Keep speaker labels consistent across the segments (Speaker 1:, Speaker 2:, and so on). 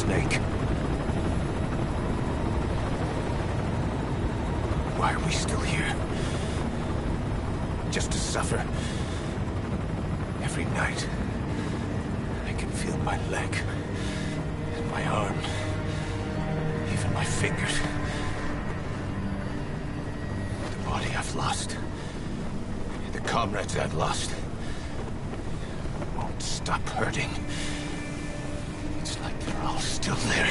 Speaker 1: snake. Why are we still here? Just to suffer? Every night, I can feel my leg, and my arm, even my fingers. The body I've lost, the comrades I've lost, won't stop hurting. It's like they're all still there.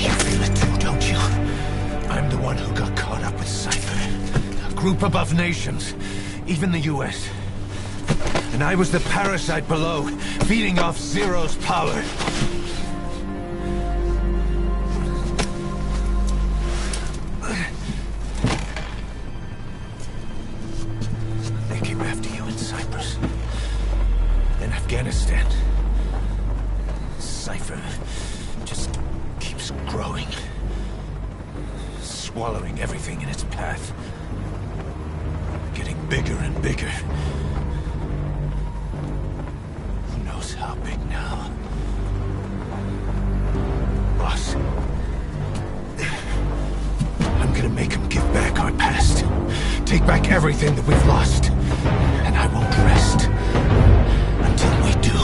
Speaker 1: You feel it too, don't you? I'm the one who got caught up with Cypher. A group above nations, even the US. And I was the parasite below, feeding off Zero's power. They came after you in Cyprus. In Afghanistan. Cypher just keeps growing. Swallowing everything in its path. Getting bigger and bigger. Who knows how big now? Boss. I'm gonna make him give back our past. Take back everything that we've lost. And I won't rest until we do.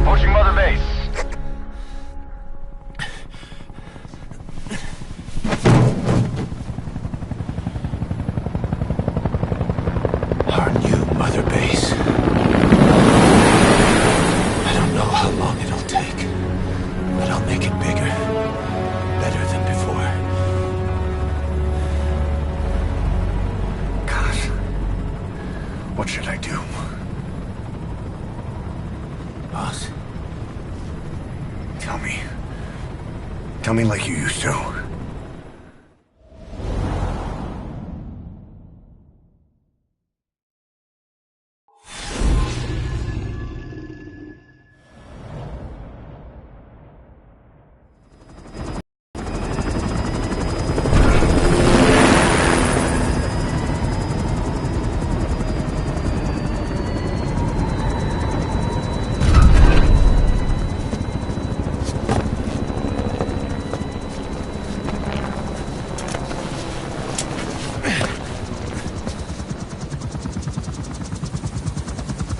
Speaker 2: Pushing Mother Base.
Speaker 1: Our new Mother Base. I don't know how long it'll take, but I'll make it bigger. Better than before.
Speaker 3: Gosh. What should I do?
Speaker 1: Boss?
Speaker 3: Tell me. Tell me like you used to.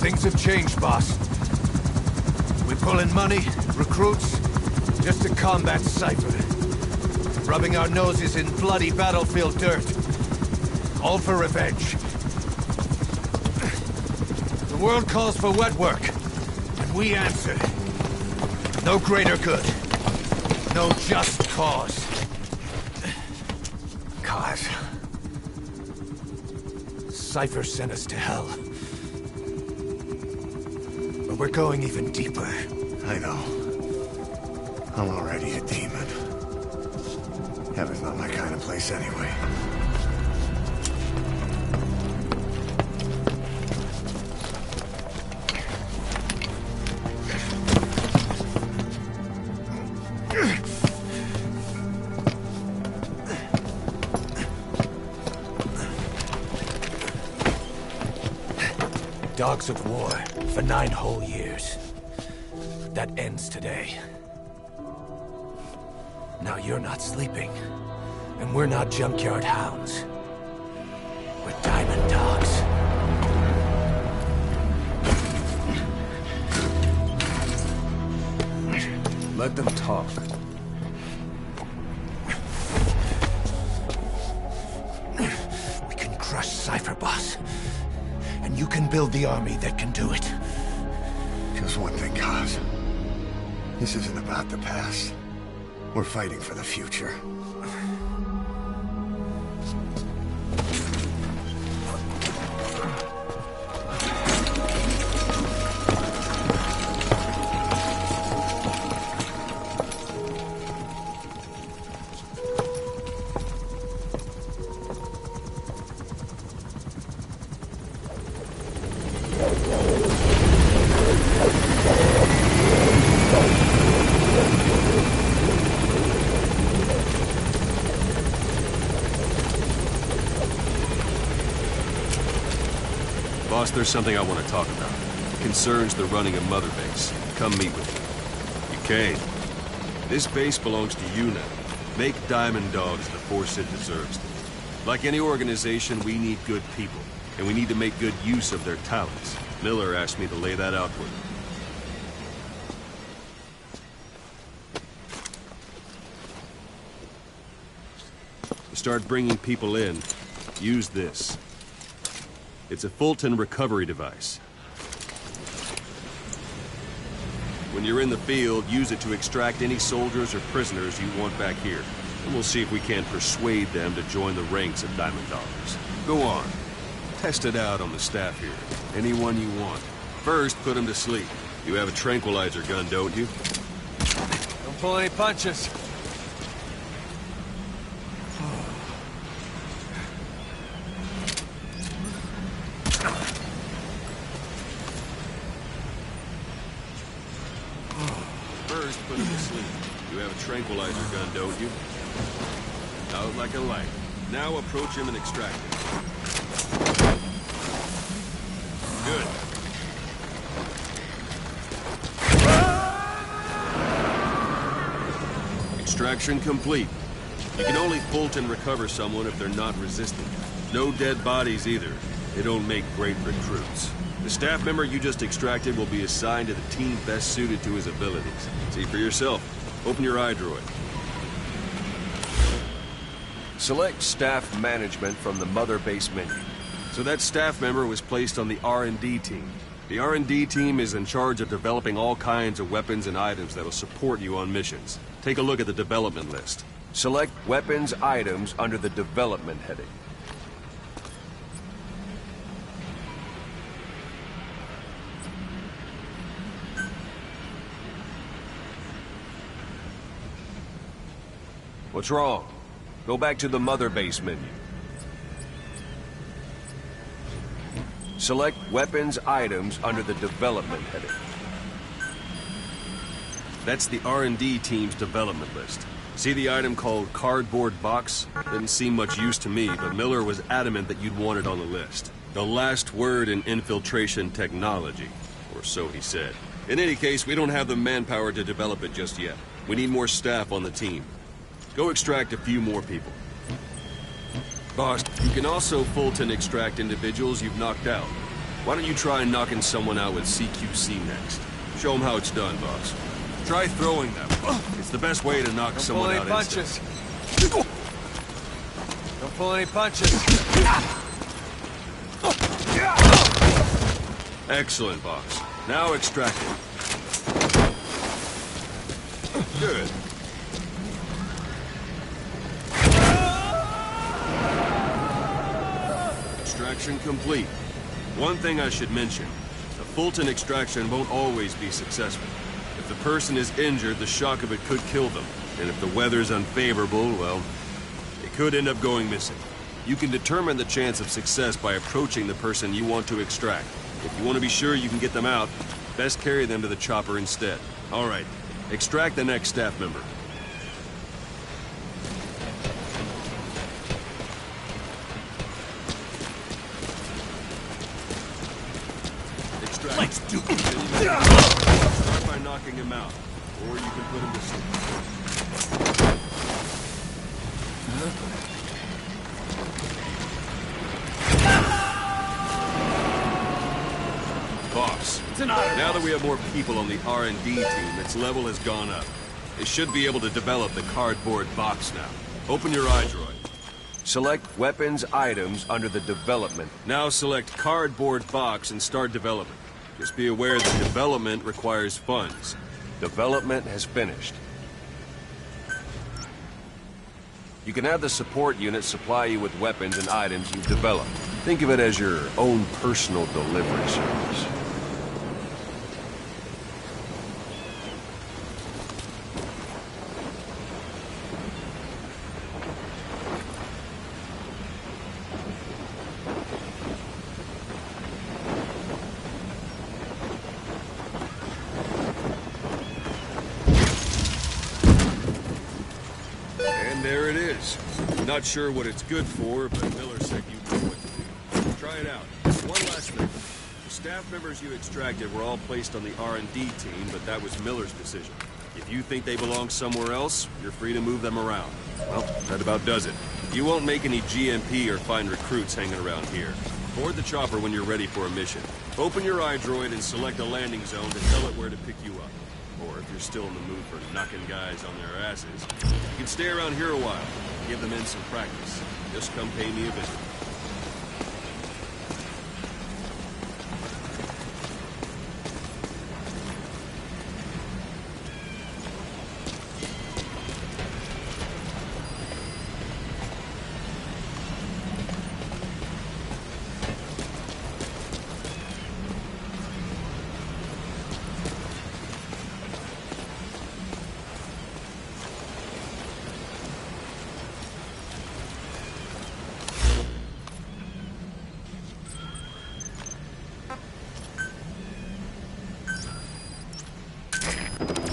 Speaker 1: Things have changed, boss. We pull in money, recruits, just to combat Cypher. Rubbing our noses in bloody battlefield dirt. All for revenge. The world calls for wet work, and we answer. No greater good. No just cause.
Speaker 3: Cause?
Speaker 1: Cypher sent us to hell. But we're going even deeper.
Speaker 3: I know. I'm already a demon. Heaven's not my kind of place anyway.
Speaker 1: Dogs of war for 9 whole years. That ends today. Now you're not sleeping, and we're not junkyard hounds. We're diamond dogs.
Speaker 3: Let them talk.
Speaker 1: We can crush Cypher, boss. And you can build the army that can do it.
Speaker 3: Just one thing, Kaz. This isn't about the past. We're fighting for the future.
Speaker 4: Boss, there's something I want to talk about.
Speaker 2: concerns the running of Mother Base, come meet with me. You came. This base belongs to you now. Make Diamond Dogs the force it deserves. Like any organization, we need good people, and we need to make good use of their talents. Miller asked me to lay that out for you. To start bringing people in, use this. It's a Fulton recovery device. When you're in the field, use it to extract any soldiers or prisoners you want back here. And we'll see if we can't persuade them to join the ranks of Diamond Dogs. Go on. Test it out on the staff here. Anyone you want. First, put them to sleep. You have a tranquilizer gun, don't you?
Speaker 1: Don't pull any punches.
Speaker 2: First, put him to sleep. You have a tranquilizer gun, don't you? Out like a light. Now approach him and extract him. Good. Extraction complete. You can only Fulton recover someone if they're not resistant. No dead bodies either. They don't make great recruits. The staff member you just extracted will be assigned to the team best suited to his abilities. See for yourself. Open your iDroid. Select Staff Management from the Mother Base menu. So that staff member was placed on the R&D team. The R&D team is in charge of developing all kinds of weapons and items that'll support you on missions. Take a look at the development list. Select Weapons Items under the Development heading. What's wrong? Go back to the Mother Base menu. Select Weapons Items under the Development heading. That's the R&D team's development list. See the item called Cardboard Box? Didn't seem much use to me, but Miller was adamant that you'd want it on the list. The last word in infiltration technology, or so he said. In any case, we don't have the manpower to develop it just yet. We need more staff on the team. Go extract a few more people. Boss, you can also Fulton extract individuals you've knocked out. Why don't you try knocking someone out with CQC next? Show them how it's done, boss. Try throwing them. It's the best way to knock someone out
Speaker 1: punches. Don't pull any punches.
Speaker 2: Excellent, boss. Now extract it. Good. Extraction complete. One thing I should mention. The Fulton extraction won't always be successful. If the person is injured, the shock of it could kill them. And if the weather's unfavorable, well, it could end up going missing. You can determine the chance of success by approaching the person you want to extract. If you want to be sure you can get them out, best carry them to the chopper instead. All right, extract the next staff member.
Speaker 1: Let's do it.
Speaker 2: Start by knocking him out, or you can put him to sleep. Boss, now that we have more people on the R&D team, its level has gone up. They should be able to develop the cardboard box now. Open your iDroid. Select Weapons Items under the Development. Now select Cardboard Box and start development. Just be aware that development requires funds. Development has finished. You can have the support unit supply you with weapons and items you've developed. Think of it as your own personal delivery service. There it is. Not sure what it's good for, but Miller said you know what to do. Try it out. One last thing. Staff members you extracted were all placed on the R&D team, but that was Miller's decision. If you think they belong somewhere else, you're free to move them around. Well, that about does it. You won't make any GMP or find recruits hanging around here. Board the chopper when you're ready for a mission. Open your iDroid and select a landing zone to tell it where to pick you up. Or if you're still in the mood for knocking guys on their asses, you can stay around here a while. Give the men some practice. Just come pay me a visit.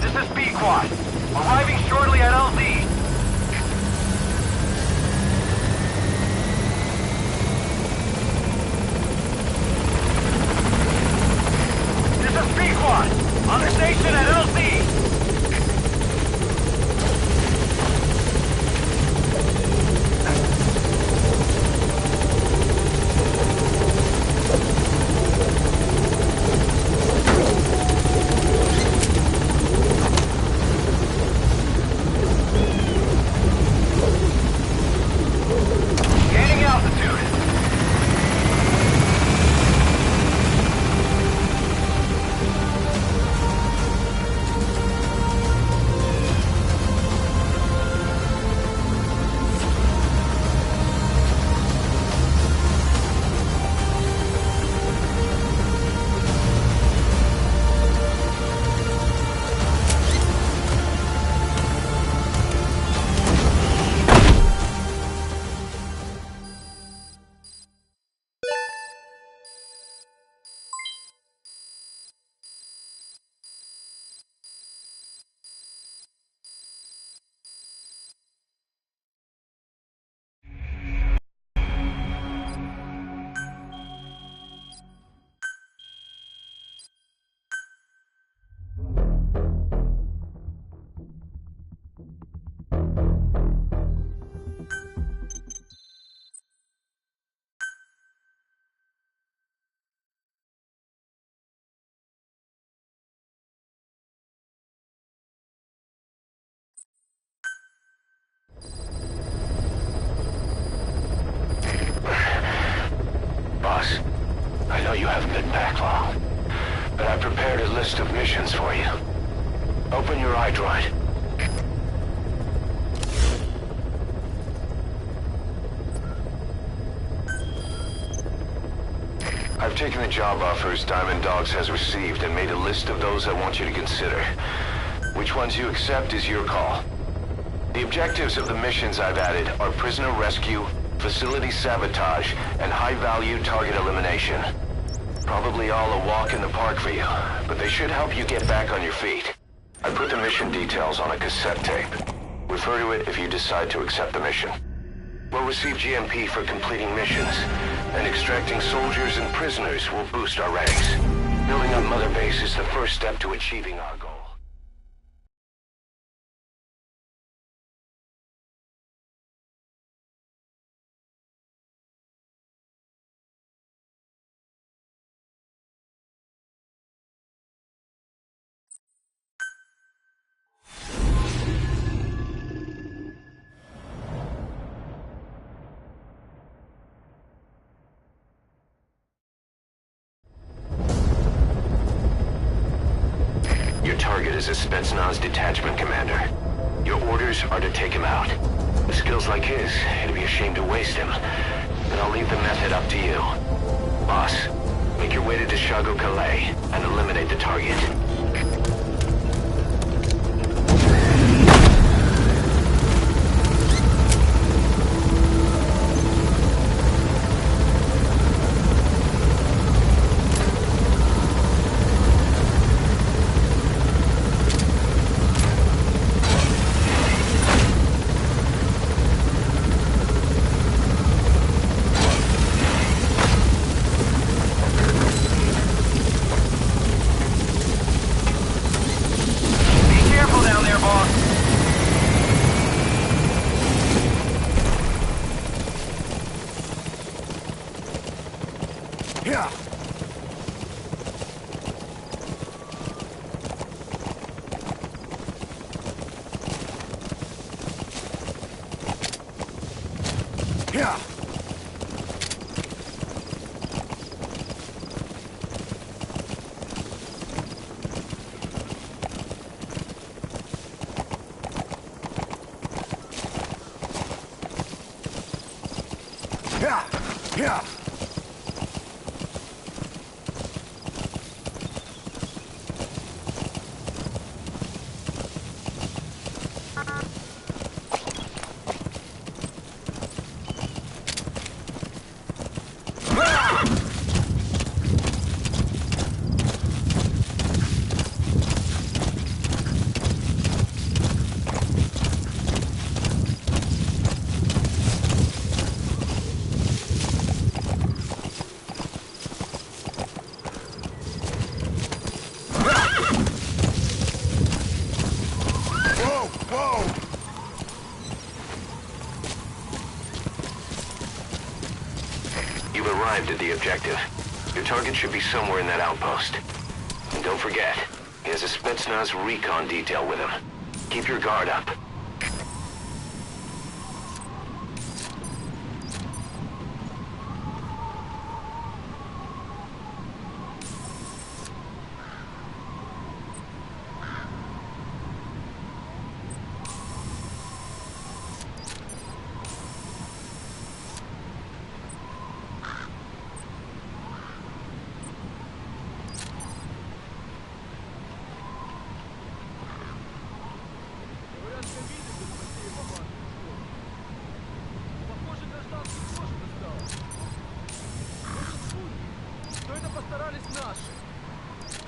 Speaker 4: This is B-Quad. Arriving shortly at LZ. This is B-Quad. On the station at LZ. Gaining altitude. Boss, I know you haven't been back long, but I prepared a list of missions for you. Open your iDroid. I've taken the job offers Diamond Dogs has received and made a list of those I want you to consider. Which ones you accept is your call. The objectives of the missions I've added are prisoner rescue, facility sabotage, and high-value target elimination. Probably all a walk in the park for you, but they should help you get back on your feet. I put the mission details on a cassette tape. Refer to it if you decide to accept the mission. We'll receive GMP for completing missions, and extracting soldiers and prisoners will boost our ranks. Building up Mother Base is the first step to achieving our goal. Your target is a Spetsnaz detachment commander. Your orders are to take him out. With skills like his, it'd be a shame to waste him. But I'll leave the method up to you. Boss, make your way to Deshago Calais and eliminate the target.
Speaker 3: Yeah. Yeah. Yeah. Yeah.
Speaker 4: You've arrived at the objective. Your target should be somewhere in that outpost. And don't forget, he has a Spetsnaz recon detail with him. Keep your guard up.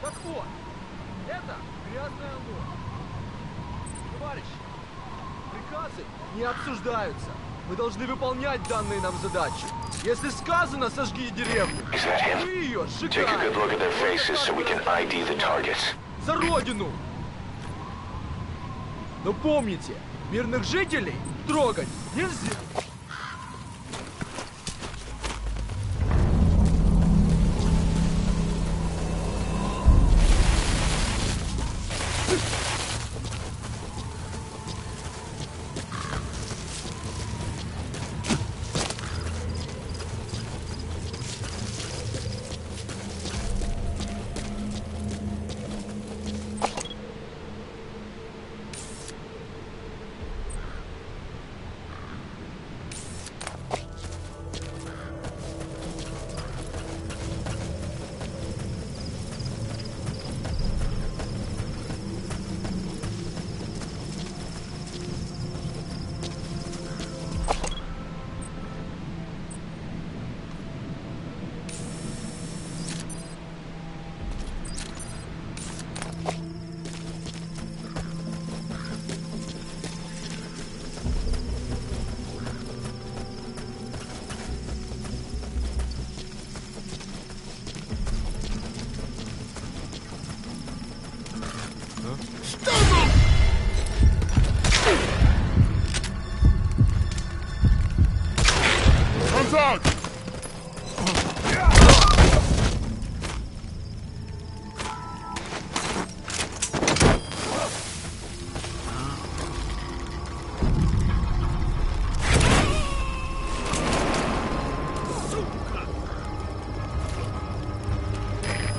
Speaker 5: Так вот, это грязное оно. Товарищи, приказы не обсуждаются. Мы должны выполнять данные нам задачи. Если сказано, сожги деревню, мы ее
Speaker 4: Take a good
Speaker 5: сжигаем.
Speaker 4: look at their faces so we can ID the targets.
Speaker 5: За родину! Но помните, мирных жителей трогать нельзя.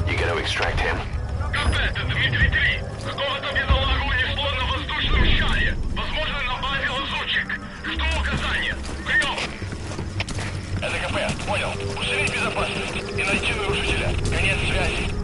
Speaker 4: You gotta extract him.
Speaker 6: Это Дмитрий-3. Какого-то бедолагу унесло на воздушном шаре. Возможно, на базе лазутчик. Жду указания. Прием! Это КП. Понял. Усилить безопасность и найти нарушителя. Конец связи.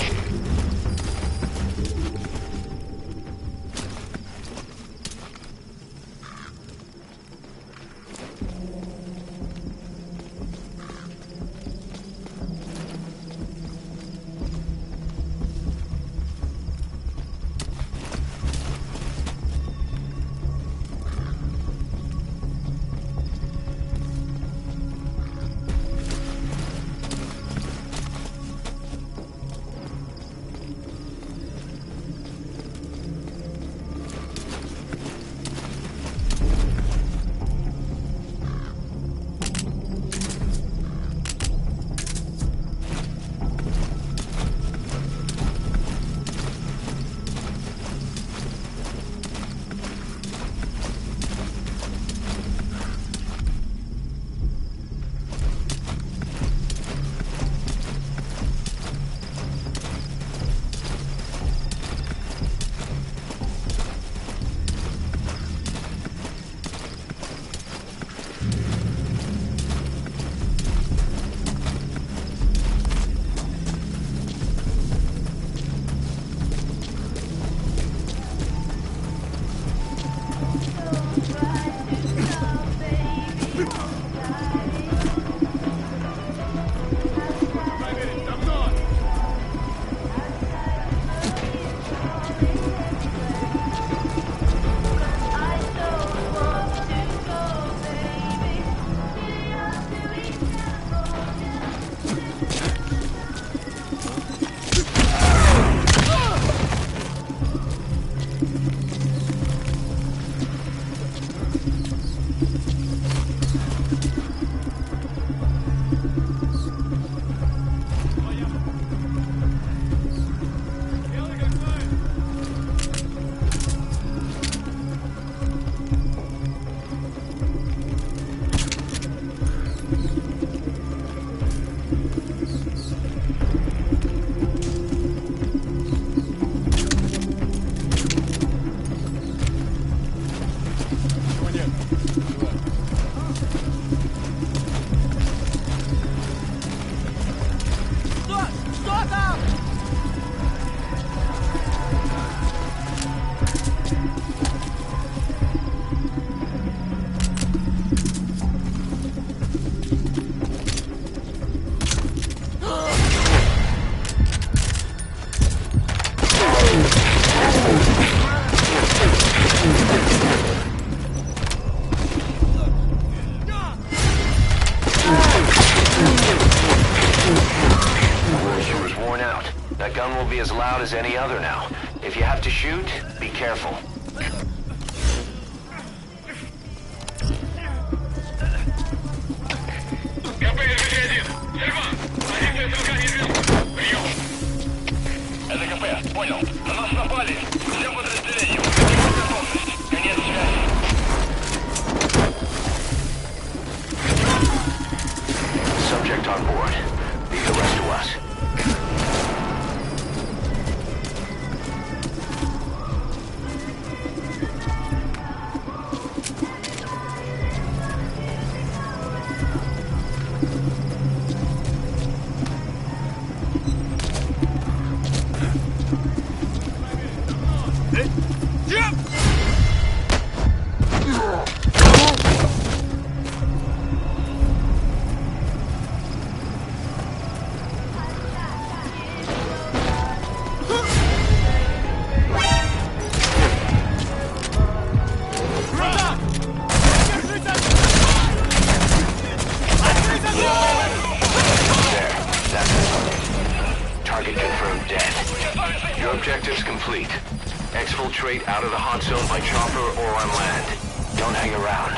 Speaker 4: That gun will be as loud as any other now. If you have to shoot, be careful.
Speaker 6: КП РВД-1. Сержант, позиция СМК неизвестна. Прием. Это КП, понял. На нас напали. Всем подразделениям. Готовность. Конец связи.
Speaker 4: Subject on board. Leave the rest to us. Target confirmed dead. Your objective's complete. Exfiltrate out of the hot zone by chopper or on land. Don't hang around.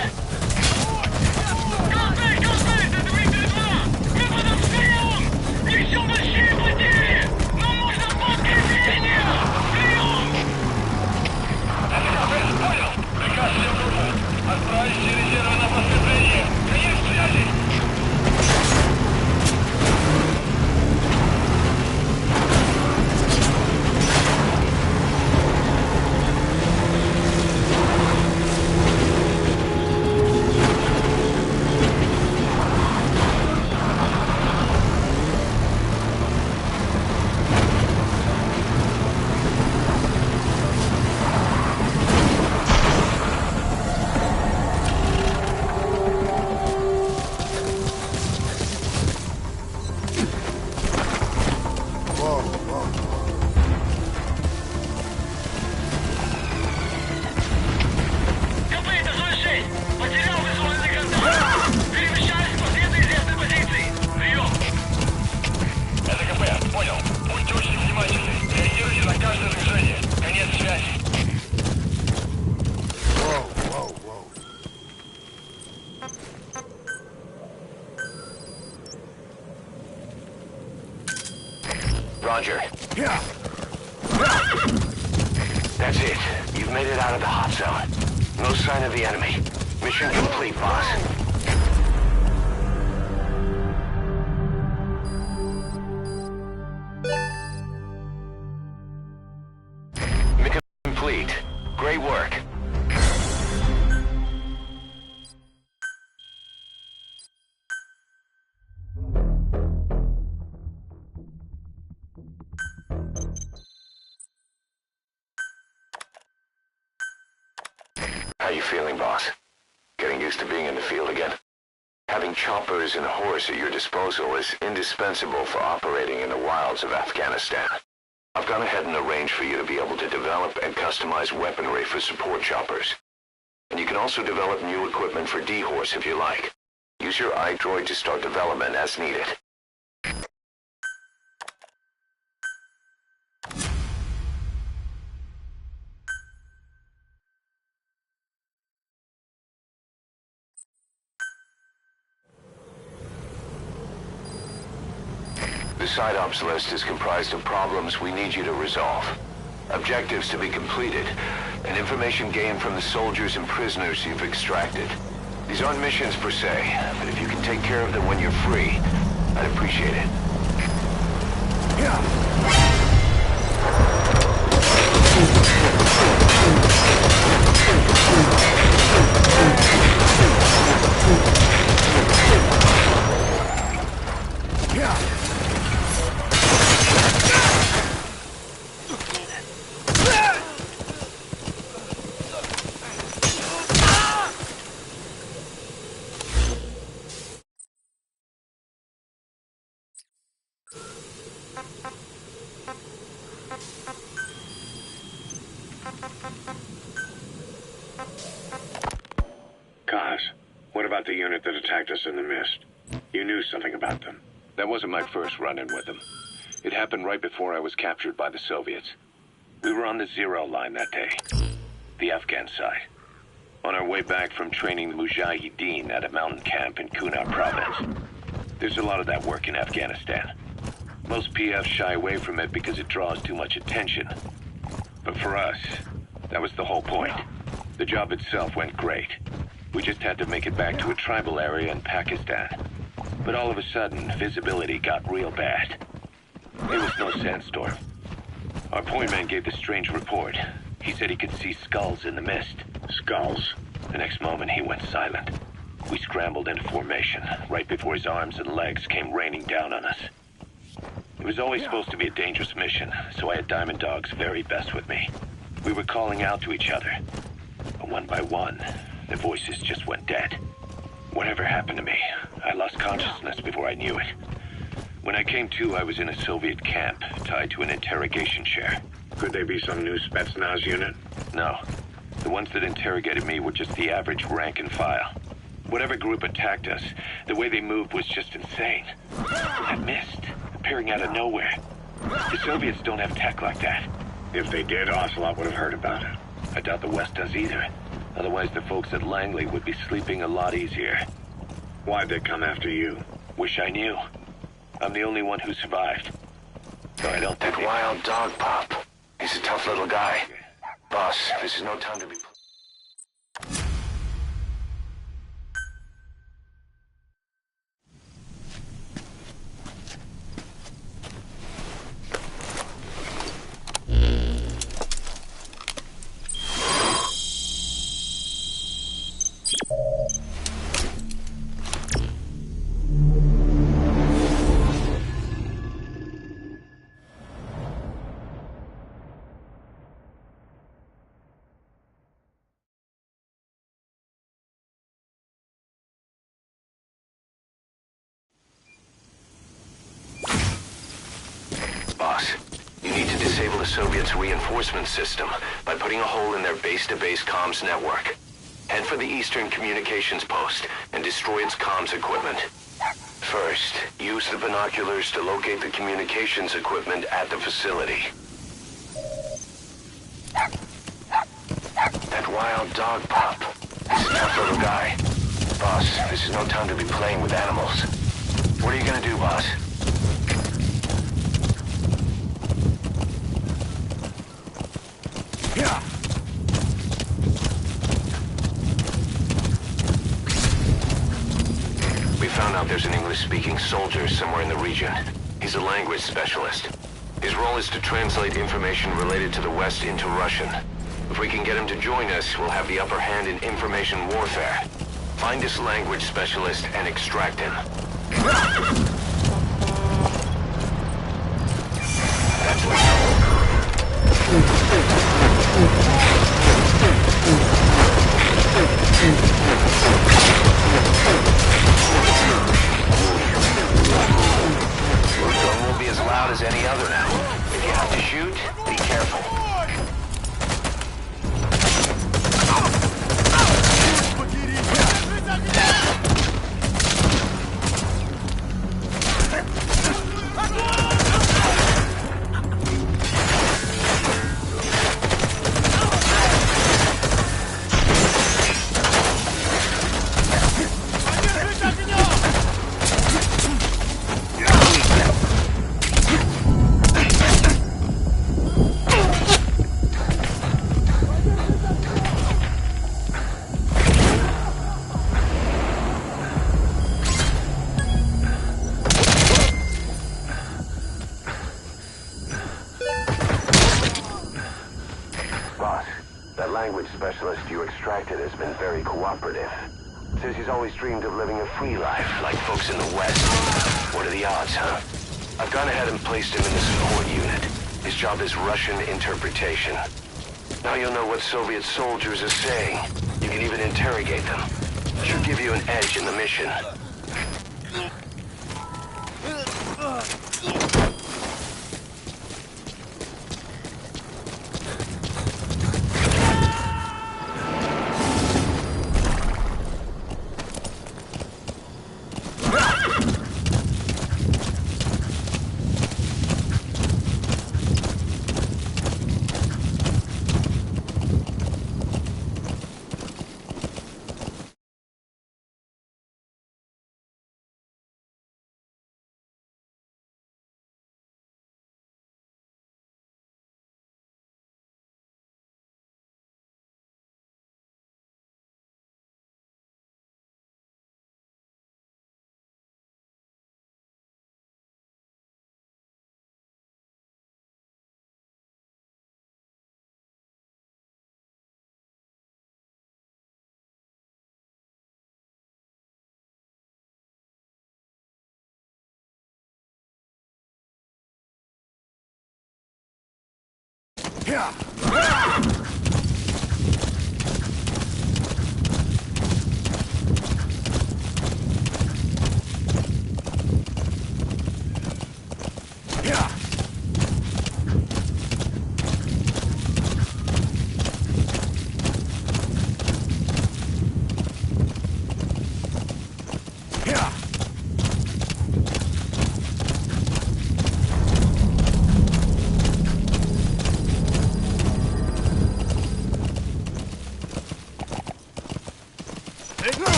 Speaker 6: Это Дмитрий-2! Мы под обстрелом! Несем большие потери! Нам нужно подкрепление! Прием! Это КП, понял! Приказ всем группам. Отправить все резервы на подкрепление. Конец связи! КП, это 06! Потерял визуальный контакт! Перемещаюсь по светоизвестной позиции! Прием! Это КП, понял. Будьте очень внимательны. Реагируйте на каждое движение. Конец связи.
Speaker 4: Roger. That's it. You've made it out of the hot zone. No sign of the enemy. Mission complete, boss. Mission complete. Great work. How you feeling, boss? Getting used to being in the field again? Having choppers and horse at your disposal is indispensable for operating in the wilds of Afghanistan. I've gone ahead and arranged for you to be able to develop and customize weaponry for support choppers. And you can also develop new equipment for D-Horse if you like. Use your iDroid to start development as needed. The side ops list is comprised of problems we need you to resolve, objectives to be completed, and information gained from the soldiers and prisoners you've extracted. These aren't missions per se, but if you can take care of them when you're free, I'd appreciate it.
Speaker 7: Kaz, what about the unit that attacked us in the mist? You knew something about them.
Speaker 8: That wasn't my first run-in with them.
Speaker 7: It happened right before I was captured by the Soviets. We were on the zero line that day, the Afghan side. On our way back from training the Mujahideen at a mountain camp in Kunar province. There's a lot of that work in Afghanistan. Most PFs shy away from it because it draws too much attention. But for us, that was the whole point. The job itself went great. We just had to make it back to a tribal area in Pakistan. But all of a sudden, visibility got real bad. It was no sandstorm. Our point man gave this strange report. He said he could see skulls in the mist. Skulls? The next moment, he went silent. We scrambled into formation, right before his arms and legs came raining down on us. It was always supposed to be a dangerous mission, so I had Diamond Dog's very best with me. We were calling out to each other. But one by one, the voices just went dead. Whatever happened to me, I lost consciousness before I knew it. When I came to, I was in a Soviet camp, tied to an interrogation chair.
Speaker 3: Could they be some new Spetsnaz unit?
Speaker 7: No. The ones that interrogated me were just the average rank and file. Whatever group attacked us, the way they moved was just insane. That mist, appearing out of nowhere. The Soviets don't have tech like that.
Speaker 3: If they did, Ocelot would have heard about it.
Speaker 7: I doubt the West does either. Otherwise, the folks at Langley would be sleeping a lot easier.
Speaker 3: Why'd they come after you?
Speaker 7: Wish I knew. I'm the only one who survived. So I don't think
Speaker 4: That wild dog Pop. He's a tough little guy. Boss, this is no time to be... Boss, you need to disable the Soviets' reinforcement system by putting a hole in their base-to-base comms network. Head for the Eastern Communications Post and destroy its comms equipment. First, use the binoculars to locate the communications equipment at the facility. That wild dog Pop. He's a tough little guy. Boss, this is no time to be playing with animals. What are you gonna do, boss? We found out there's an English-speaking soldier somewhere in the region. He's a language specialist. His role is to translate information related to the West into Russian. If we can get him to join us, we'll have the upper hand in information warfare. Find this language specialist and extract him. That's what... Your drone won't be as loud as any other now. If you have to shoot, be careful. Specialist you extracted has been very cooperative. Says he's always dreamed of living a free life, like folks in the West. What are the odds, huh? I've gone ahead and placed him in the support unit. His job is Russian interpretation. Now you'll know what Soviet soldiers are saying. You can even interrogate them. Should give you an edge in the mission.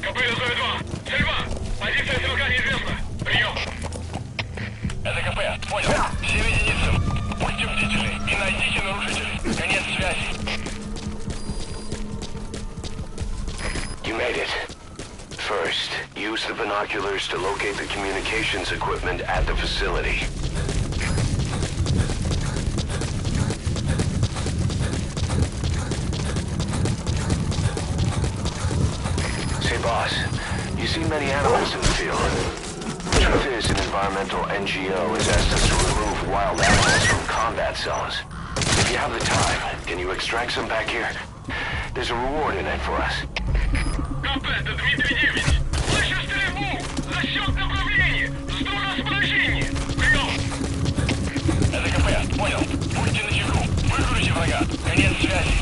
Speaker 6: КП СВ-2. Сельва! Позиция стрелка неизвестна. Прием. Это КП. Понял. Всем единицам. Будьте бдительны и найдите нарушителей. Конец связи.
Speaker 4: You made it. First, use the binoculars to locate the communications equipment at the facility. Say, boss, you see many animals in the field. The truth is, an environmental NGO has asked us to remove wild animals from combat zones. If you have the time, can you extract some back here? There's a reward in it for us.
Speaker 6: КП, это Дмитрий 9. Слышу стрельбу! Засчет направления! Жду расположения! Прием!
Speaker 4: Это КП, понял. Будьте начеку. Выгрузите врага. Конец связи.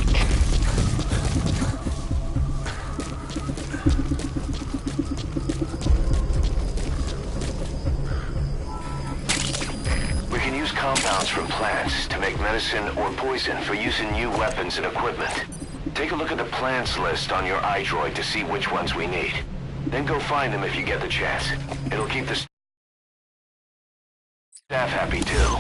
Speaker 4: We can use compounds from plants to make medicine or poison for use in new weapons and equipment. Take a look at the plants list on your iDroid to see which ones we need. Then go find them if you get the chance. It'll keep the staff happy too.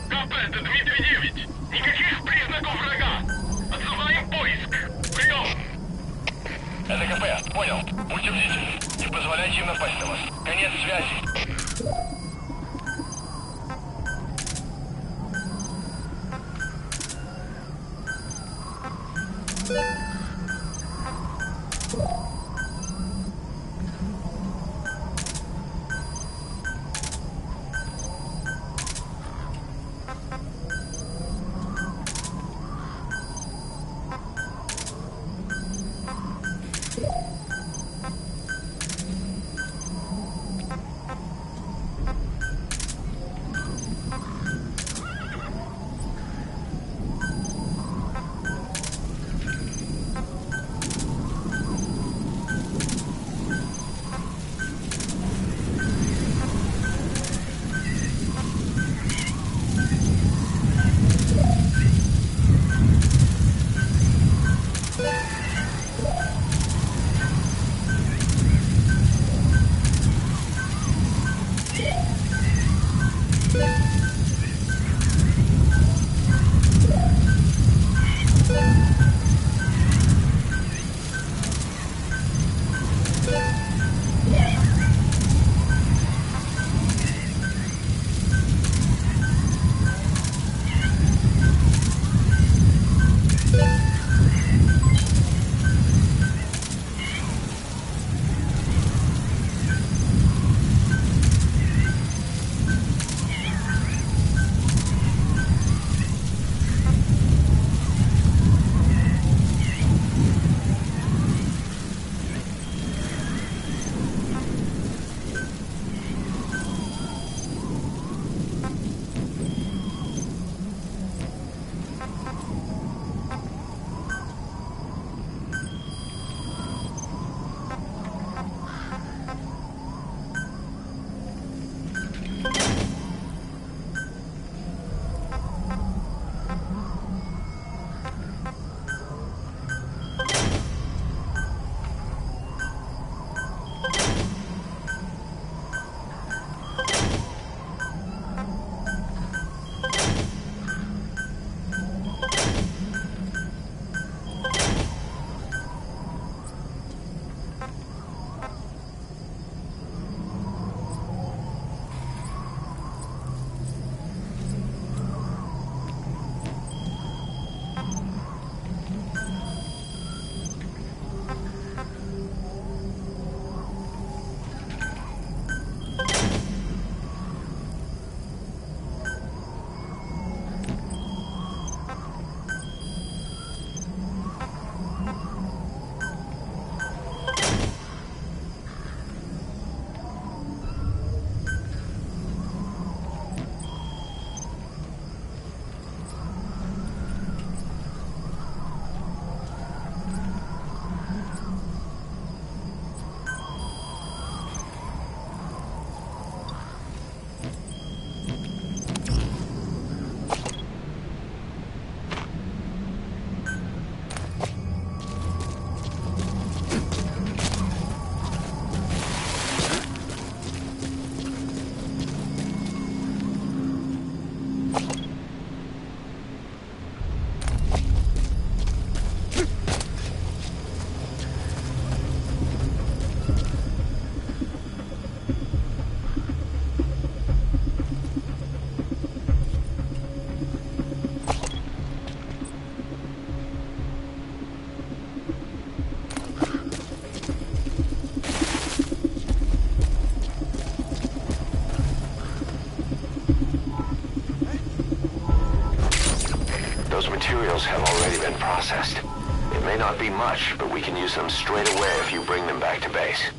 Speaker 6: КП, это Дмитрий 9. Никаких признаков врага. Отзываем поиск. Прием.
Speaker 4: Это КП, понял. Будьте бдительны. Не позволяйте им напасть на вас. Конец связи. materials have already been processed. It may not be much, but we can use them straight away if you bring them back to base.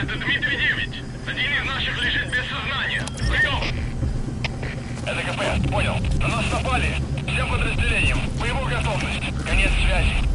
Speaker 6: Это Дмитрий-9. Один из наших лежит без сознания. Прием! Это КП, понял. На нас напали. Всем подразделениям. Боевую готовность. Конец связи.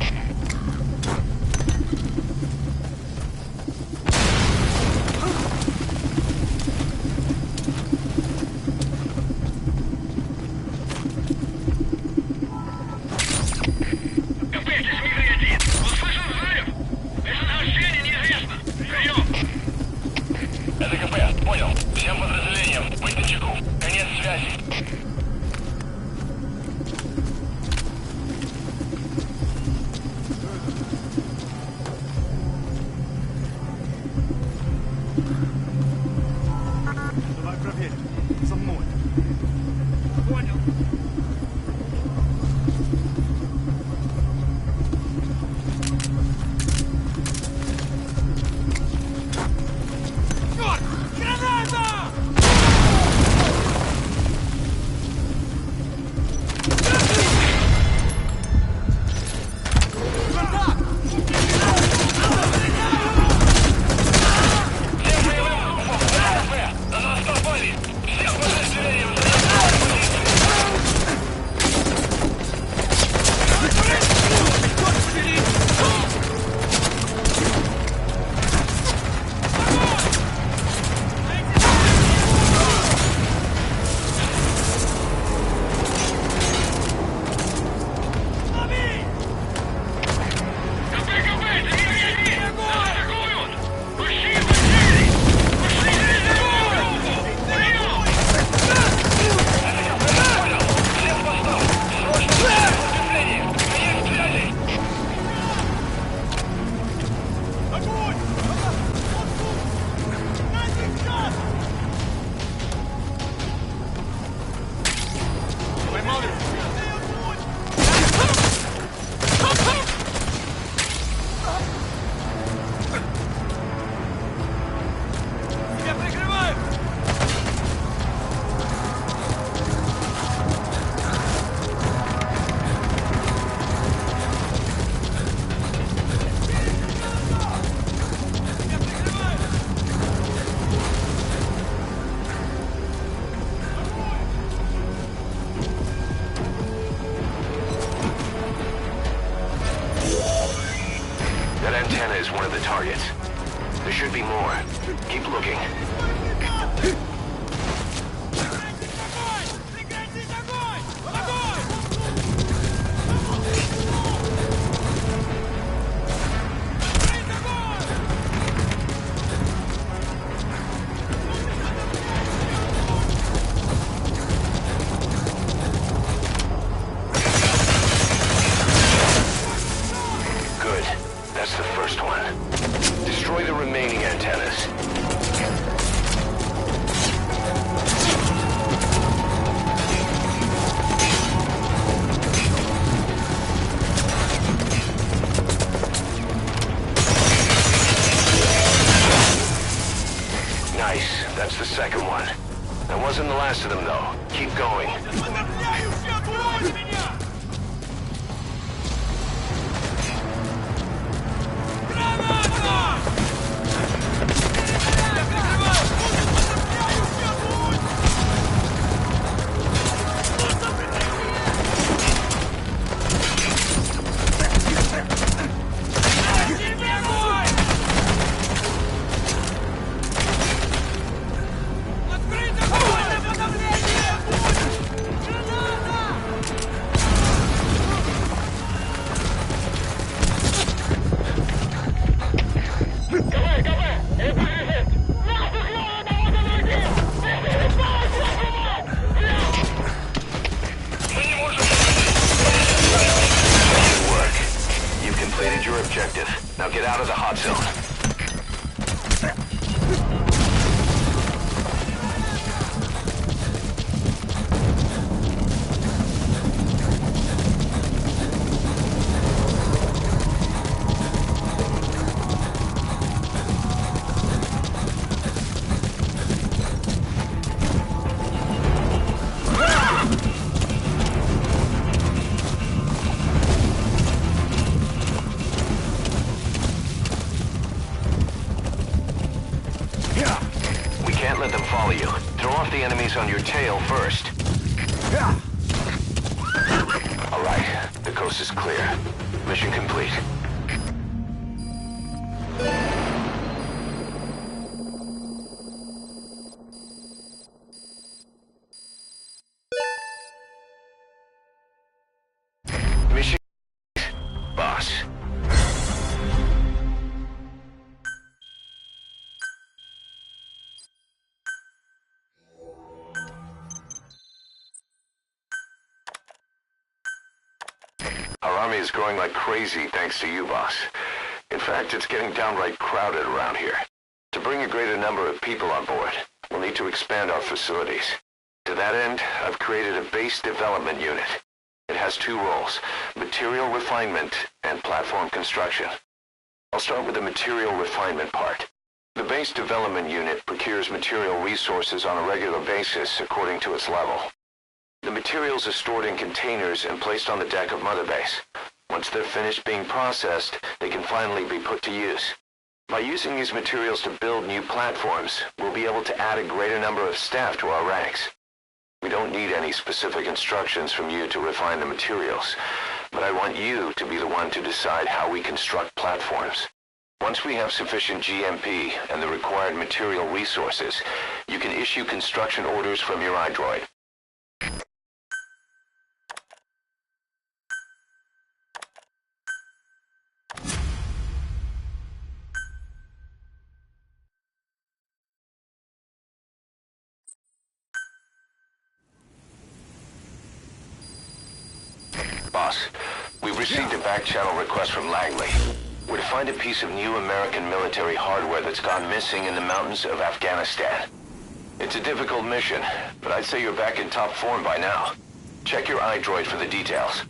Speaker 4: Nice. That's the second one. That wasn't the last of them, though. Keep going. Your objective. Now get out of the hot zone. Can't let them follow you. Throw off the enemies on your tail first. All right, the coast is clear. Mission complete. Mission, boss. Our army is growing like crazy thanks to you, boss. In fact, it's getting downright crowded around here. To bring a greater number of people on board, we'll need to expand our facilities. To that end, I've created a base development unit. It has two roles, material refinement and platform construction. I'll start with the material refinement part. The base development unit procures material resources on a regular basis according to its level. The materials are stored in containers and placed on the deck of Mother Base. Once they're finished being processed, they can finally be put to use. By using these materials to build new platforms, we'll be able to add a greater number of staff to our ranks. We don't need any specific instructions from you to refine the materials, but I want you to be the one to decide how we construct platforms. Once we have sufficient GMP and the required material resources, you can issue construction orders from your iDroid. Boss, we've received a back-channel request from Langley. We're to find a piece of new American military hardware that's gone missing in the mountains of Afghanistan. It's a difficult mission, but I'd say you're back in top form by now. Check your iDroid for the details.